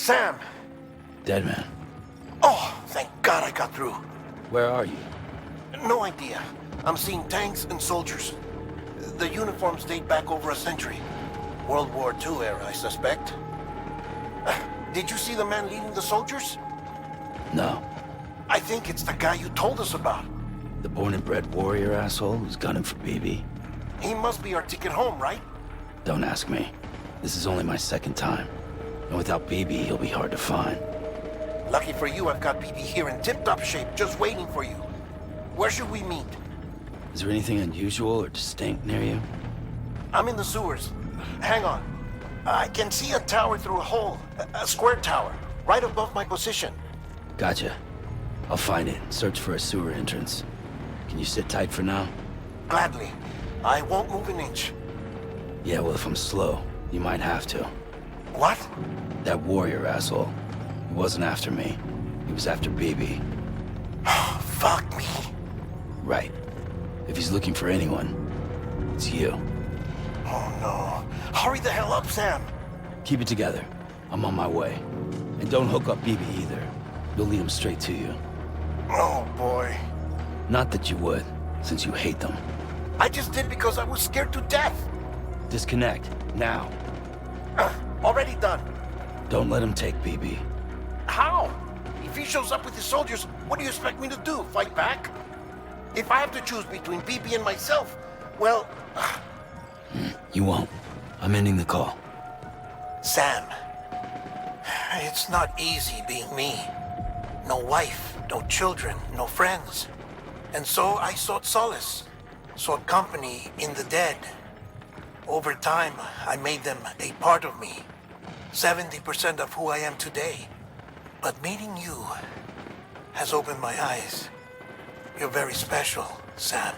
Sam! Dead man. Oh, thank God I got through. Where are you? No idea. I'm seeing tanks and soldiers. The uniforms date back over a century. World War II era, I suspect. Did you see the man leading the soldiers? No. I think it's the guy you told us about. The born and bred warrior asshole who's gunning for BB? He must be our ticket home, right? Don't ask me. This is only my second time. And without BB, he'll be hard to find. Lucky for you, I've got BB here in tip-top shape, just waiting for you. Where should we meet? Is there anything unusual or distinct near you? I'm in the sewers. Hang on. I can see a tower through a hole. A square tower, right above my position. Gotcha. I'll find it. Search for a sewer entrance. Can you sit tight for now? Gladly. I won't move an inch. Yeah, well, if I'm slow, you might have to. What? That warrior asshole. He wasn't after me. He was after BB. Fuck me. Right. If he's looking for anyone, it's you. Oh no. Hurry the hell up, Sam. Keep it together. I'm on my way. And don't hook up BB either. You'll lead him straight to you. Oh boy. Not that you would, since you hate them. I just did because I was scared to death. Disconnect, now. Already done. Don't let him take BB. How? If he shows up with his soldiers, what do you expect me to do? Fight back? If I have to choose between BB and myself, Well, You won't. I'm ending the call. Sam, it's not easy being me. No wife, no children, no friends. And so I sought solace, sought company in the dead. Over time, I made them a part of me. 70% of who I am today. But meeting you has opened my eyes. You're very special, Sam.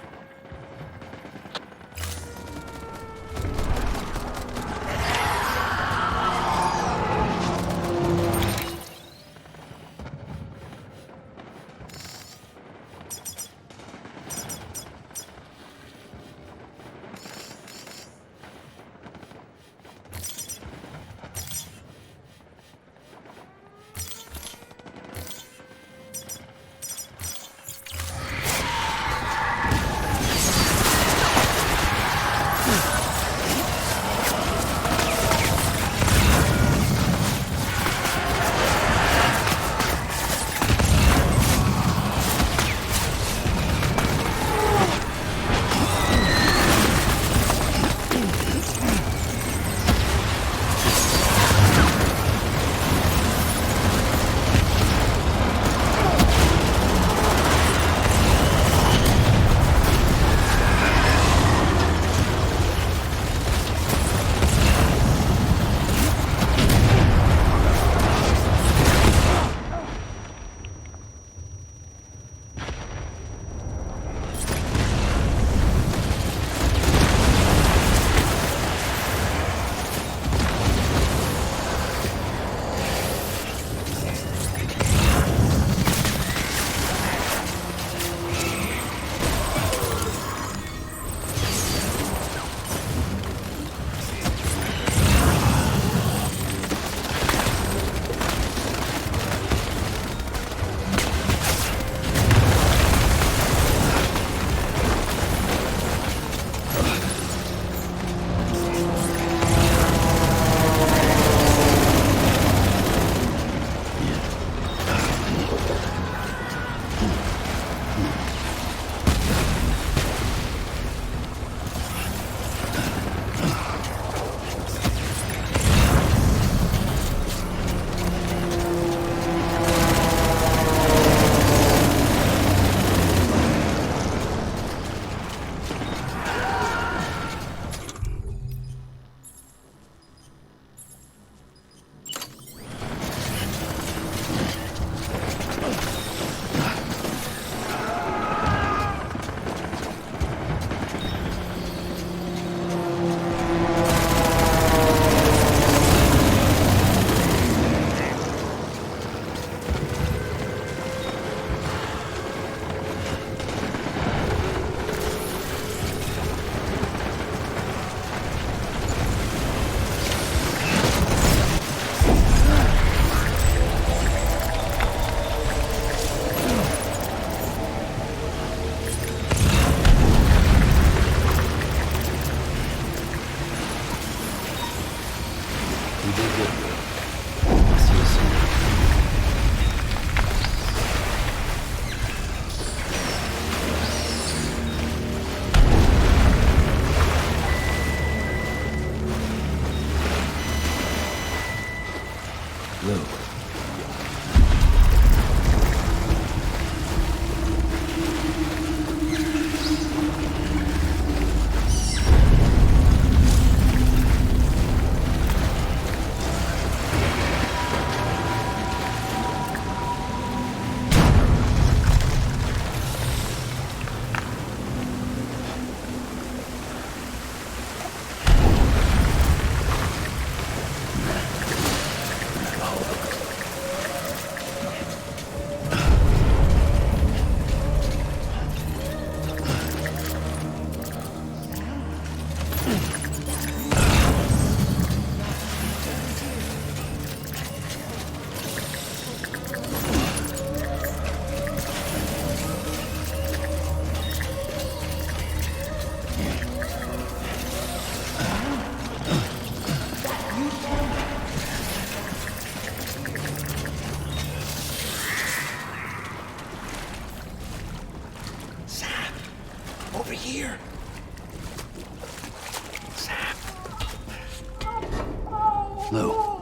Lou.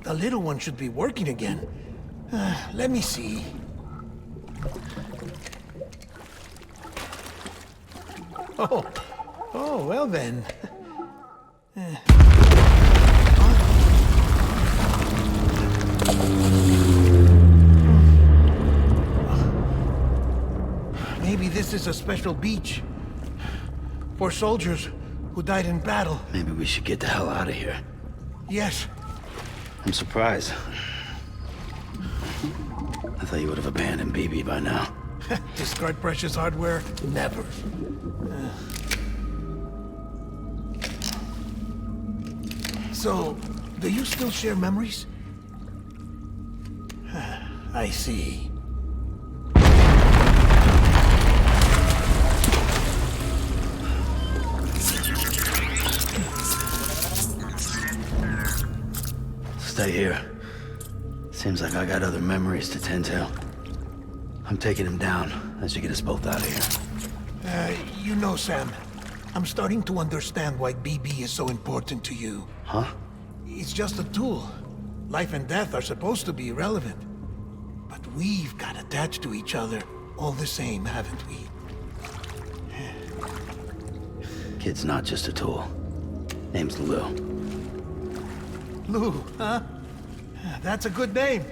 The little one should be working again. Let me see. Oh, well then. Maybe this is a special beach for soldiers who died in battle. Maybe we should get the hell out of here. Yes. I'm surprised. I thought you would have abandoned BB by now. Discard precious hardware? Never. So, do you still share memories? I see. Stay here. Seems like I got other memories to tend to. I'm taking him down. That should get us both out of here. You know, Sam, I'm starting to understand why BB is so important to you. Huh? It's just a tool. Life and death are supposed to be irrelevant. But we've got attached to each other all the same, haven't we? Kid's not just a tool. Name's Lou. Lou, huh? That's a good name.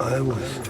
I was...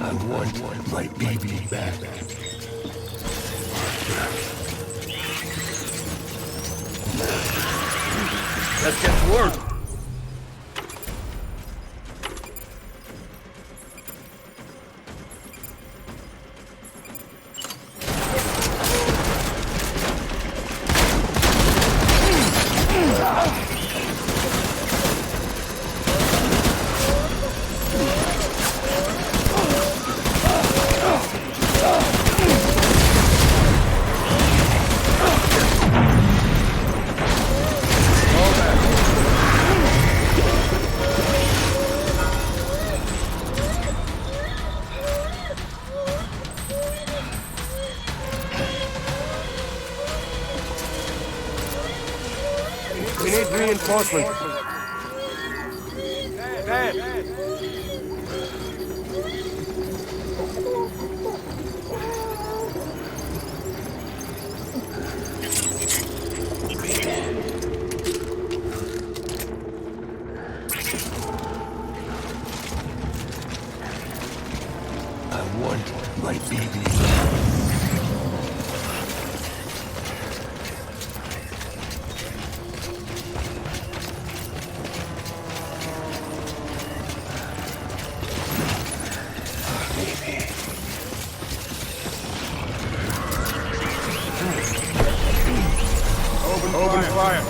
I want my baby back. Let's get to work. We need reinforcements. Dad! I want my baby. Open fire.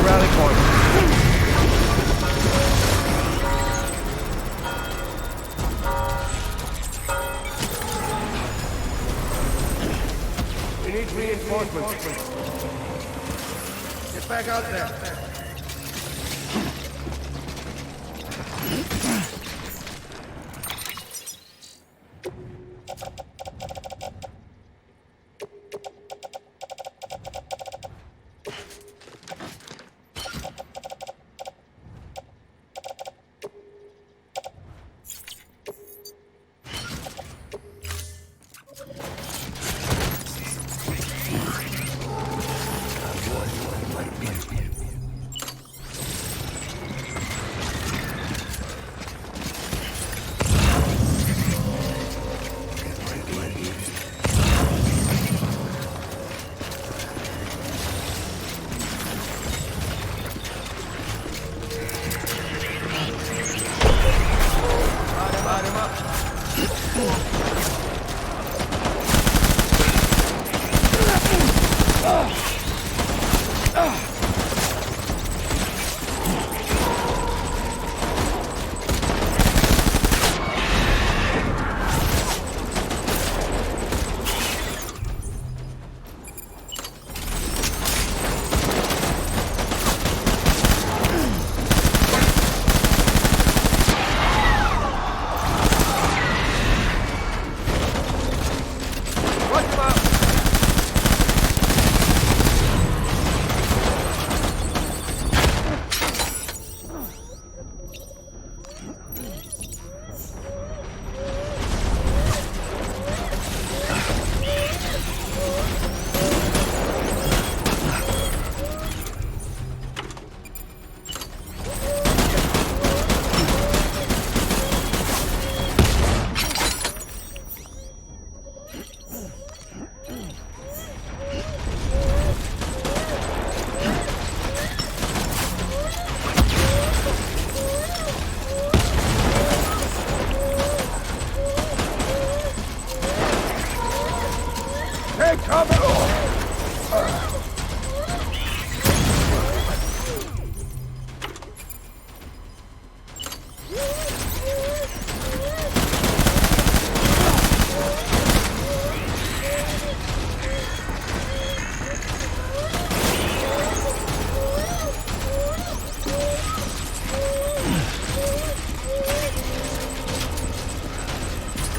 Rally point. We need reinforcements. Get back out there.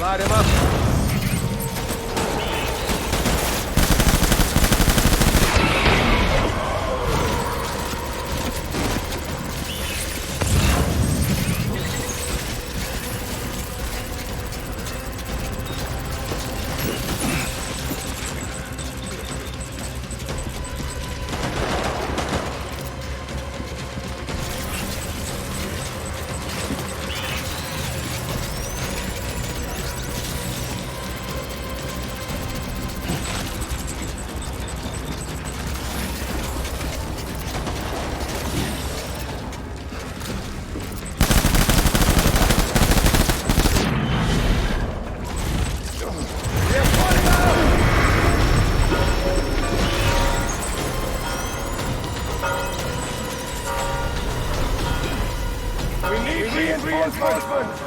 Light him up. Reinforcements!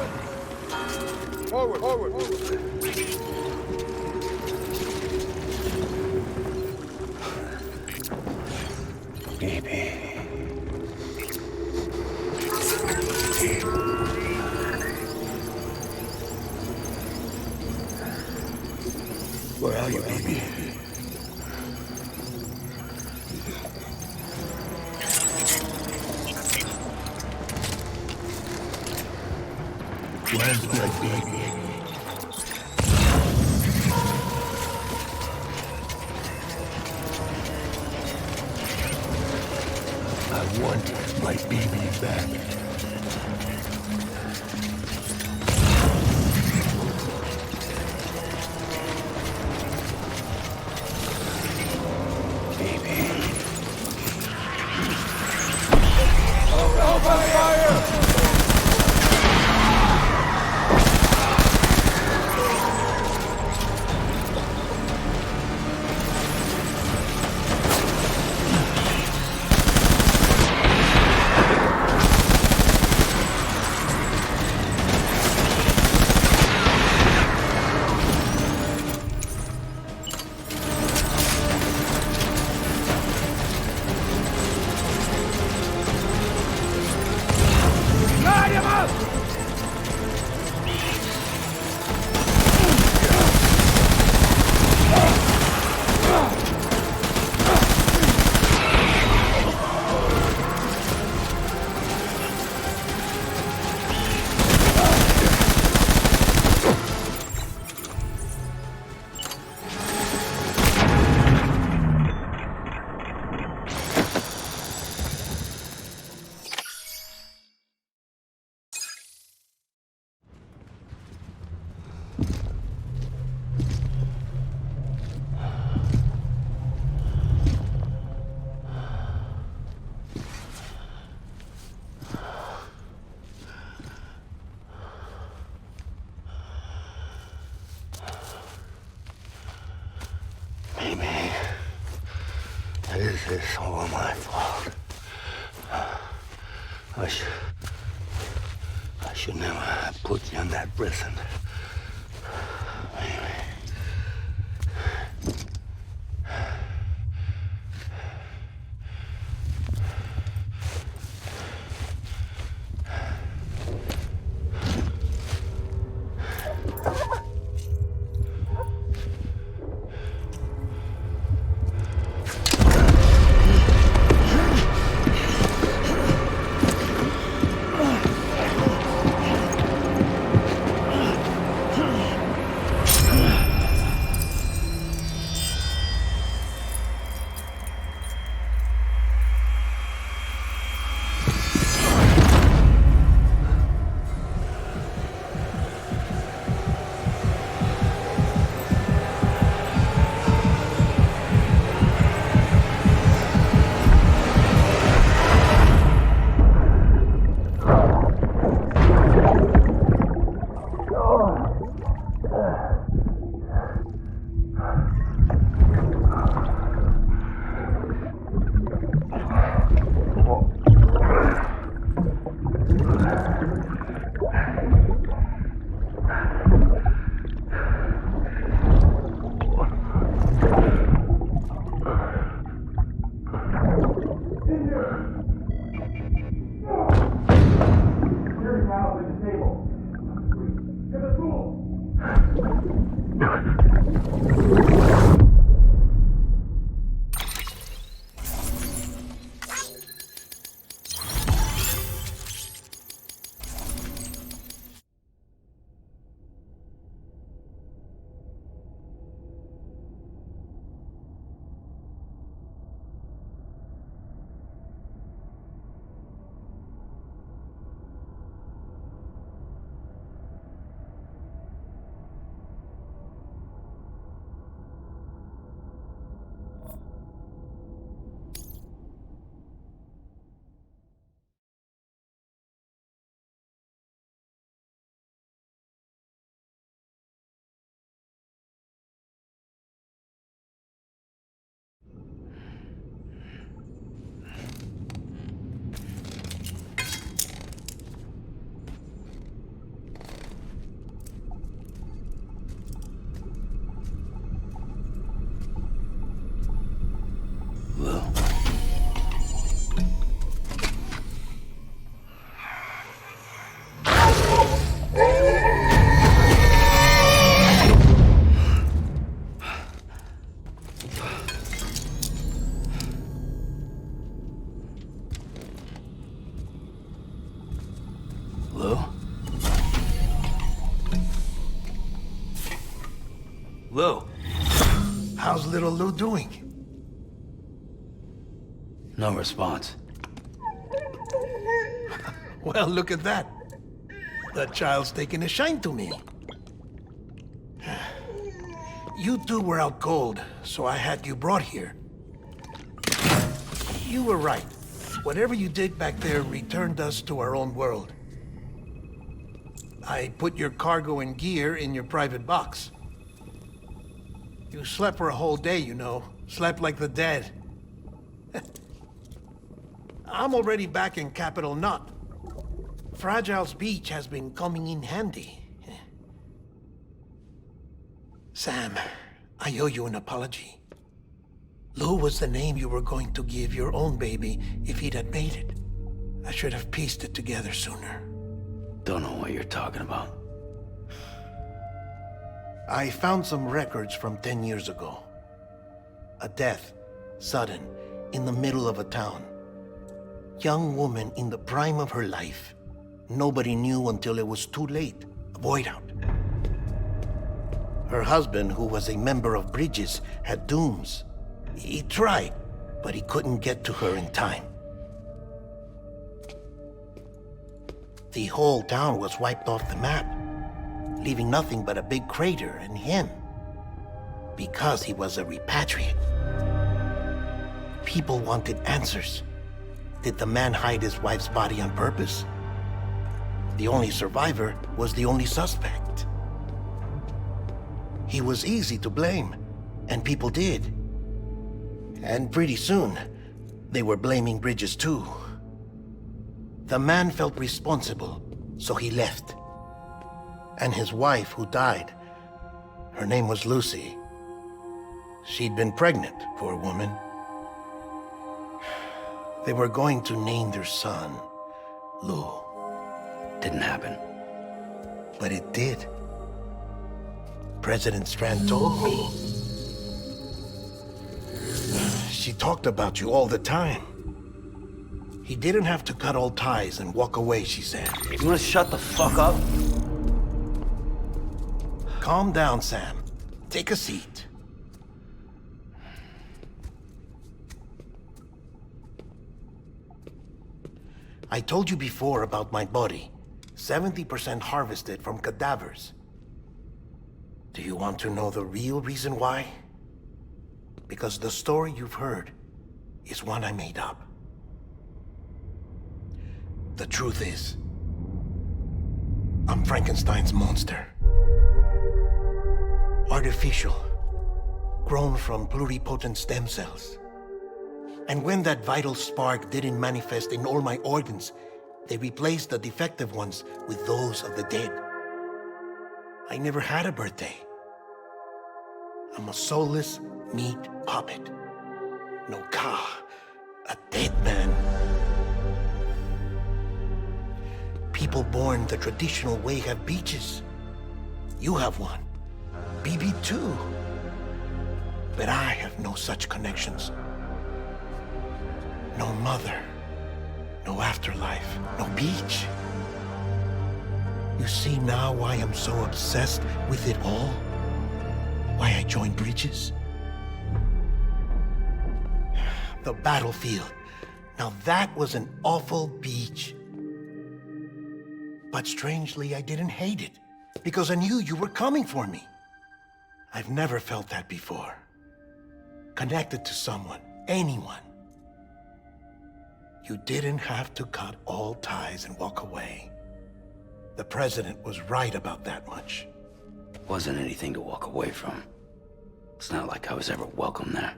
Forward, forward, forward. Baby. Where are you, baby? Where's my baby? I want my baby back. Maybe this is all my fault. I should never have put you in that prison. Maybe. Lou. How's little Lou doing? No response. Well, look at that. That child's taking a shine to me. You two were out cold, so I had you brought here. You were right. Whatever you did back there returned us to our own world. I put your cargo and gear in your private box. You slept for a whole day, you know. Slept like the dead. I'm already back in Capital Knot. Fragile's beach has been coming in handy. Sam, I owe you an apology. Lou was the name you were going to give your own baby if he'd had made it. I should have pieced it together sooner. Don't know what you're talking about. I found some records from 10 years ago. A death, sudden, in the middle of a town. Young woman in the prime of her life. Nobody knew until it was too late. A void out. Her husband, who was a member of Bridges, had dooms. He tried, but he couldn't get to her in time. The whole town was wiped off the map, leaving nothing but a big crater and him. Because he was a repatriate. People wanted answers. Did the man hide his wife's body on purpose? The only survivor was the only suspect. He was easy to blame, and people did. And pretty soon, they were blaming Bridges too. The man felt responsible, so he left. And his wife, who died, her name was Lucy. She'd been pregnant, poor woman. They were going to name their son Lou. Didn't happen. But it did. President Strand told me. She talked about you all the time. He didn't have to cut all ties and walk away, she said. You wanna shut the fuck up? Calm down, Sam. Take a seat. I told you before about my body. 70% harvested from cadavers. Do you want to know the real reason why? Because the story you've heard is one I made up. The truth is, I'm Frankenstein's monster. Artificial, grown from pluripotent stem cells. And when that vital spark didn't manifest in all my organs, they replaced the defective ones with those of the dead. I never had a birthday. I'm a soulless meat puppet. No ka, a dead man. People born the traditional way have beaches. You have one. BB too. But I have no such connections. No mother, no afterlife, no beach. You see now why I'm so obsessed with it all? Why I joined Bridges? The battlefield. Now that was an awful beach. But strangely, I didn't hate it, because I knew you were coming for me. I've never felt that before. Connected to someone, anyone. You didn't have to cut all ties and walk away. The president was right about that much. Wasn't anything to walk away from. It's not like I was ever welcome there.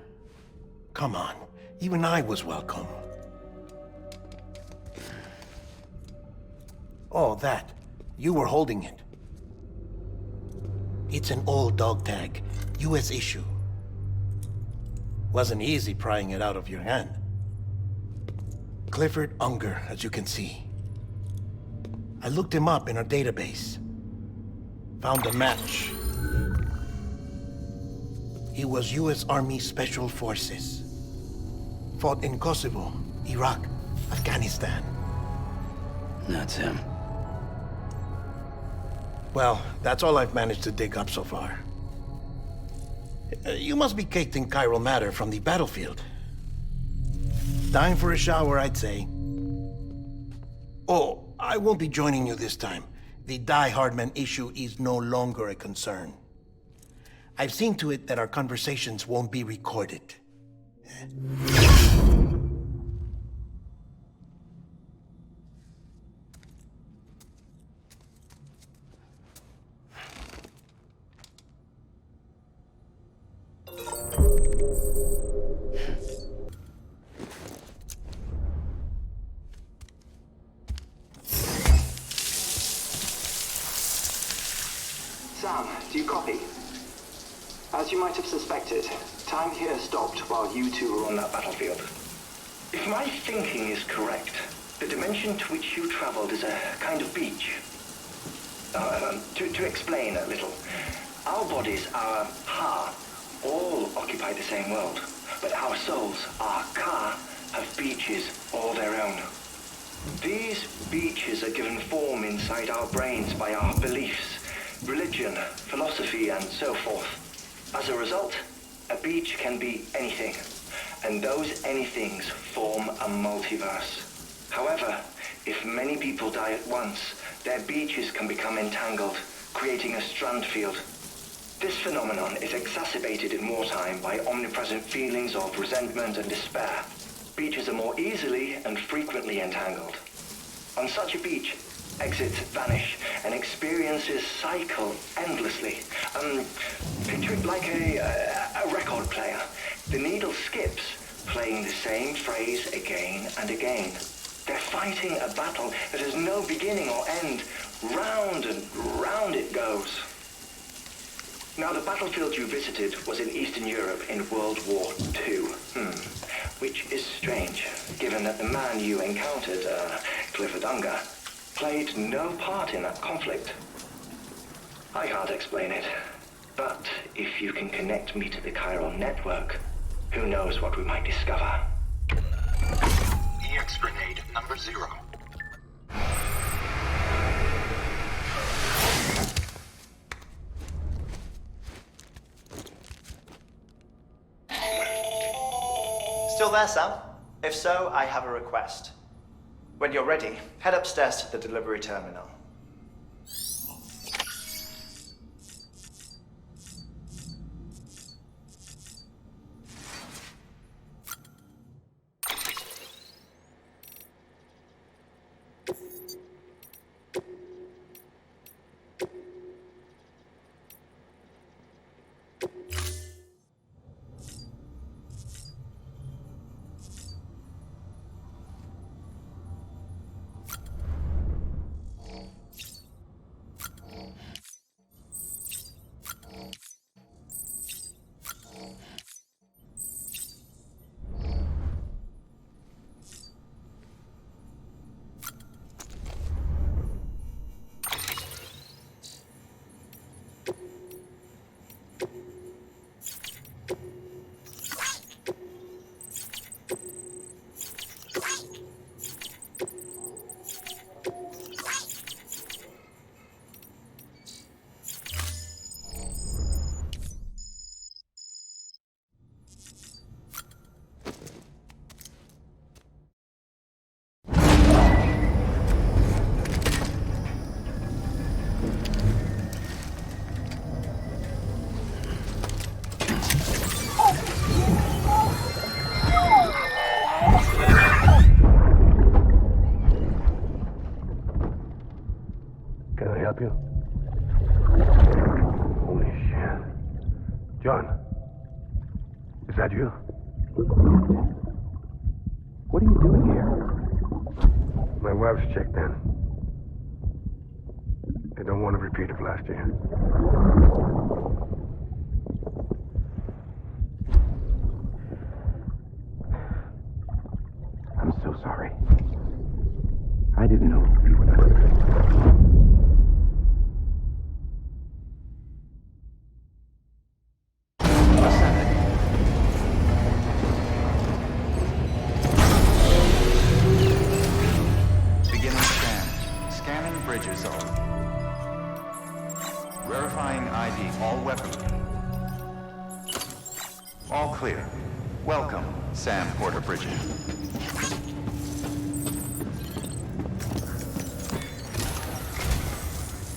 Come on, even I was welcome. Oh, that. You were holding it. It's an old dog tag, US issue. Wasn't easy prying it out of your hand. Clifford Unger, as you can see. I looked him up in our database. Found a match. He was US Army Special Forces. Fought in Kosovo, Iraq, Afghanistan. That's him. Well, that's all I've managed to dig up so far. You must be caked in chiral matter from the battlefield. Time for a shower, I'd say. Oh, I won't be joining you this time. The Die Hardman issue is no longer a concern. I've seen to it that our conversations won't be recorded. Sam, do you copy? As you might have suspected, time here stopped while you two were on that battlefield. If my thinking is correct, the dimension to which you traveled is a kind of beach. To explain a little, our bodies, our ha, all occupy the same world, but our souls, our ka, have beaches all their own. These beaches are given form inside our brains by our beliefs, religion, philosophy, and so forth. As a result, a beach can be anything, and those anythings form a multiverse. However, if many people die at once, their beaches can become entangled, creating a strand field. This phenomenon is exacerbated in wartime by omnipresent feelings of resentment and despair. Beaches are more easily and frequently entangled. On such a beach, exits vanish and experiences cycle endlessly. Picture it like a record player. The needle skips, playing the same phrase again and again. They're fighting a battle that has no beginning or end. Round and round it goes. Now, the battlefield you visited was in Eastern Europe in World War II. Which is strange, given that the man you encountered, Clifford Unger, played no part in that conflict. I can't explain it, but if you can connect me to the chiral network, who knows what we might discover. EX grenade number 0. Still there, Sam? If so, I have a request. When you're ready, head upstairs to the delivery terminal. Can I help you? Holy shit. John, is that you? What are you doing here? My wife's checked in. They don't want to repeat of last year. I'm so sorry. I didn't know you were that. Beginning scan. Scanning bridges zone. Verifying ID all weaponry. All clear. Welcome, Sam Porter Bridget.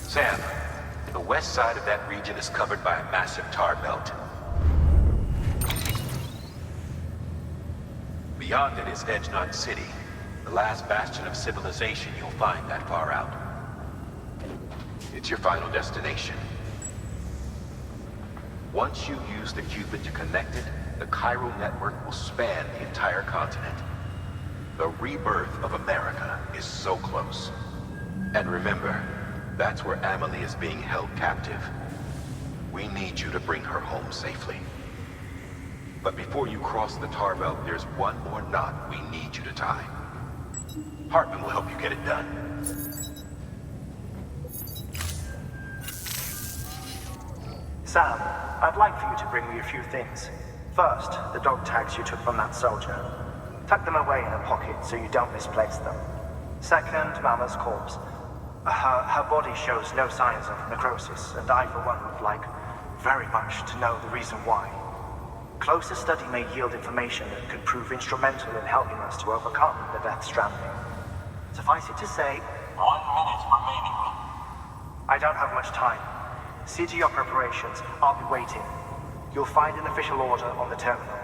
Sam, the west side of that region is covered by a massive tar belt. Beyond it is Edgenut City, the last bastion of civilization you'll find that far out. It's your final destination. Once you use the Cupid to connect it, the chiral network will span the entire continent. The rebirth of America is so close. And remember, that's where Amelie is being held captive. We need you to bring her home safely. But before you cross the tar belt, there's one more knot we need you to tie. Hartman will help you get it done. Sam, I'd like for you to bring me a few things. First, the dog tags you took from that soldier. Tuck them away in a pocket so you don't misplace them. Second, Mama's corpse. Her body shows no signs of necrosis, and I, for one, would like very much to know the reason why. Closer study may yield information that could prove instrumental in helping us to overcome the Death Stranding. Suffice it to say, 1 minute remaining. I don't have much time. See to your preparations. I'll be waiting. You'll find an official order on the terminal.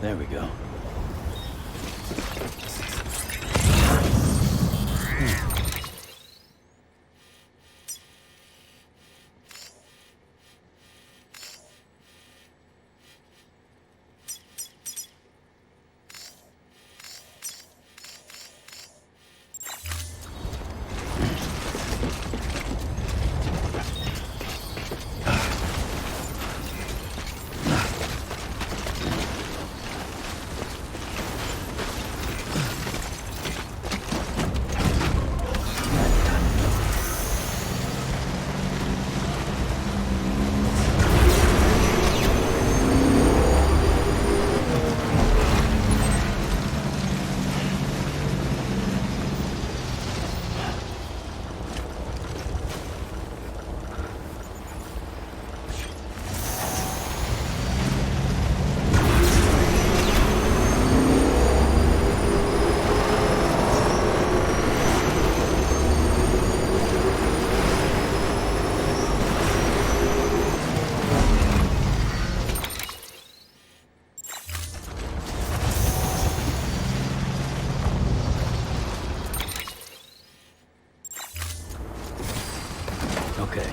There we go. Okay.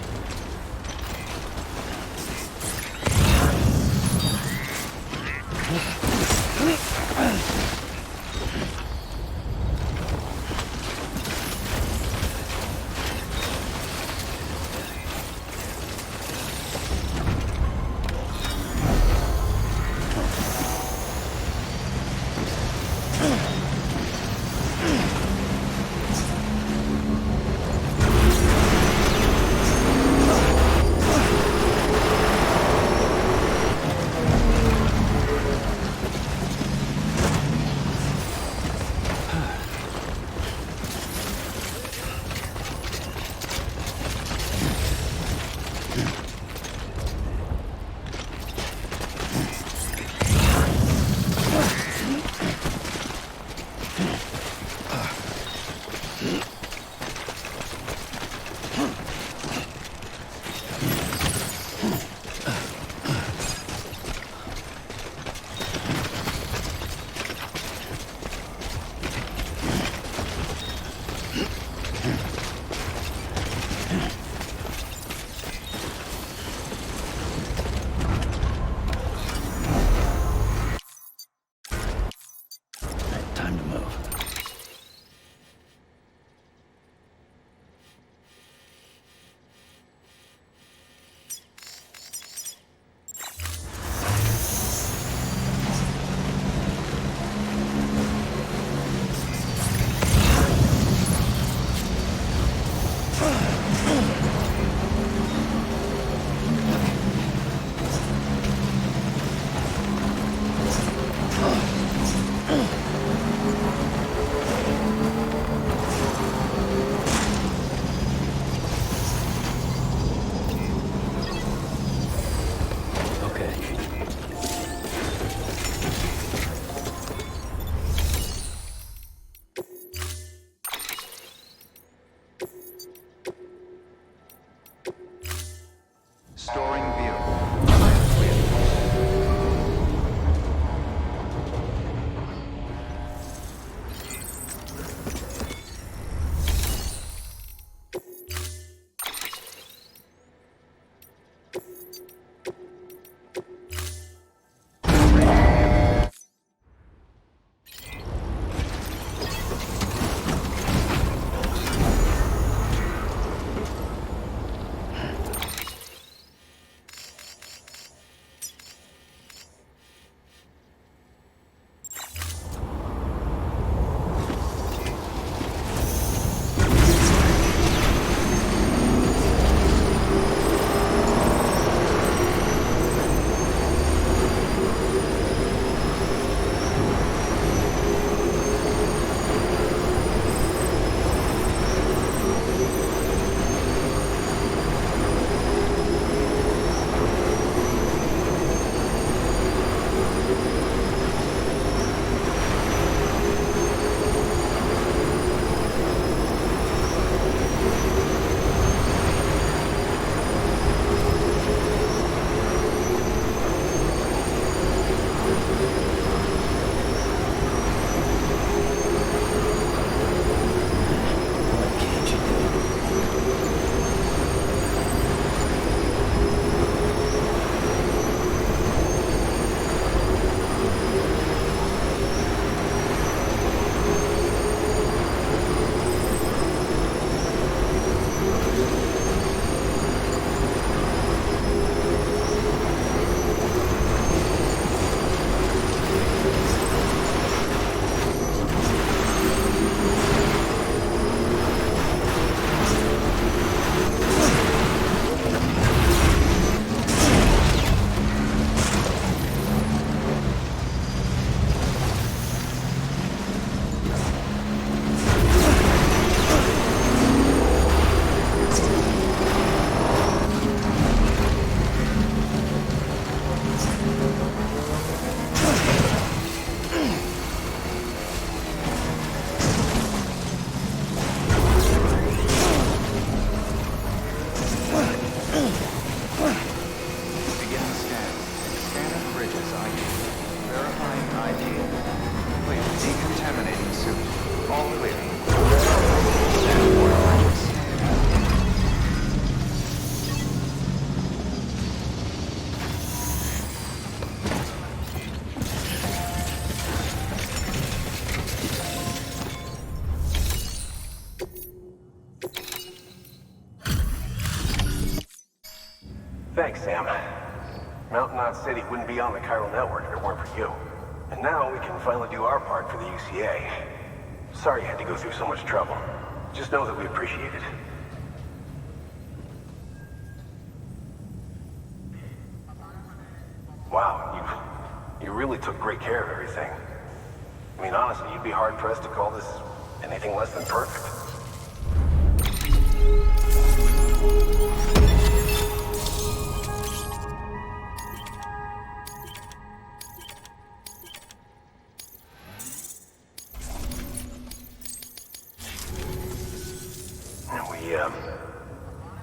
Thanks, Sam. Mountain Knot City wouldn't be on the chiral network if it weren't for you. And now we can finally do our part for the UCA. Sorry you had to go through so much trouble. Just know that we appreciate it. Wow, you really took great care of everything. I mean, honestly, you'd be hard-pressed to call this anything less than perfect.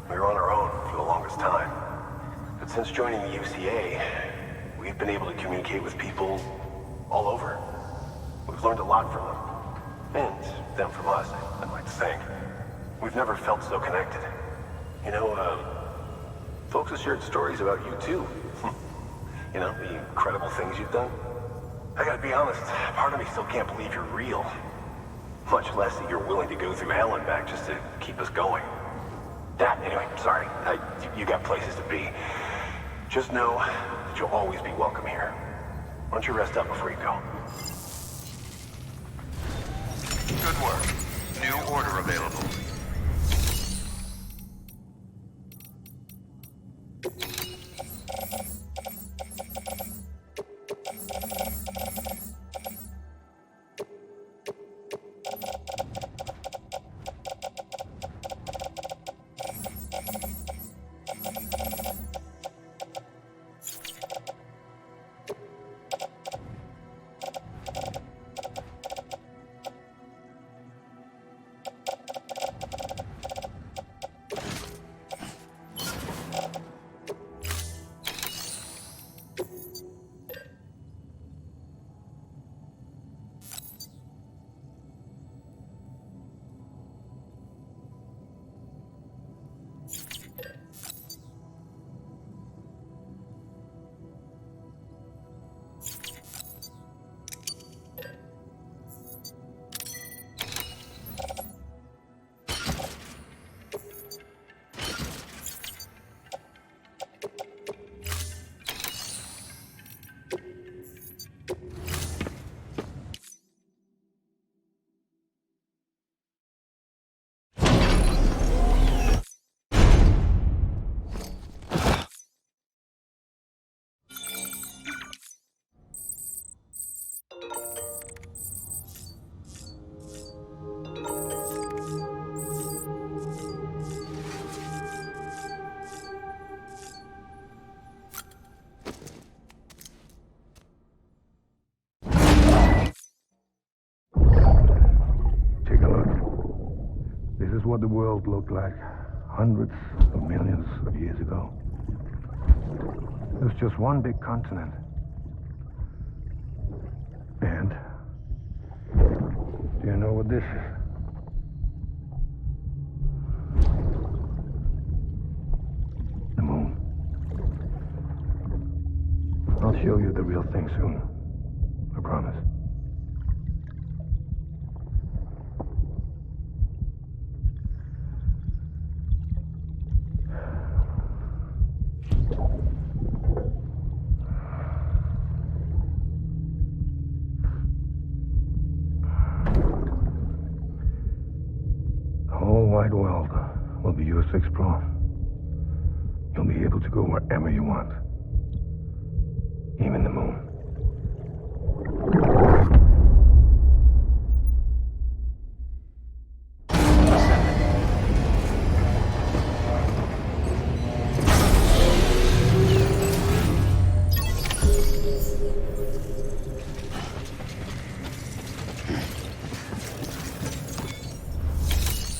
We were on our own for the longest time. But since joining the UCA, we've been able to communicate with people all over. We've learned a lot from them. And them from us, I'd like to think. We've never felt so connected. You know, folks have shared stories about you too. You know, the incredible things you've done. I gotta be honest, part of me still can't believe you're real. Much less that you're willing to go through hell and back just to keep us going. Anyway, sorry. You got places to be. Just know that you'll always be welcome here. Why don't you rest up before you go? Good work. New order available. what the world looked like hundreds of millions of years ago. It was just one big continent. And do you know what this is? The moon. I'll show you the real thing soon. I promise. The whole wide world will be yours to explore. You'll be able to go wherever you want. Even the moon.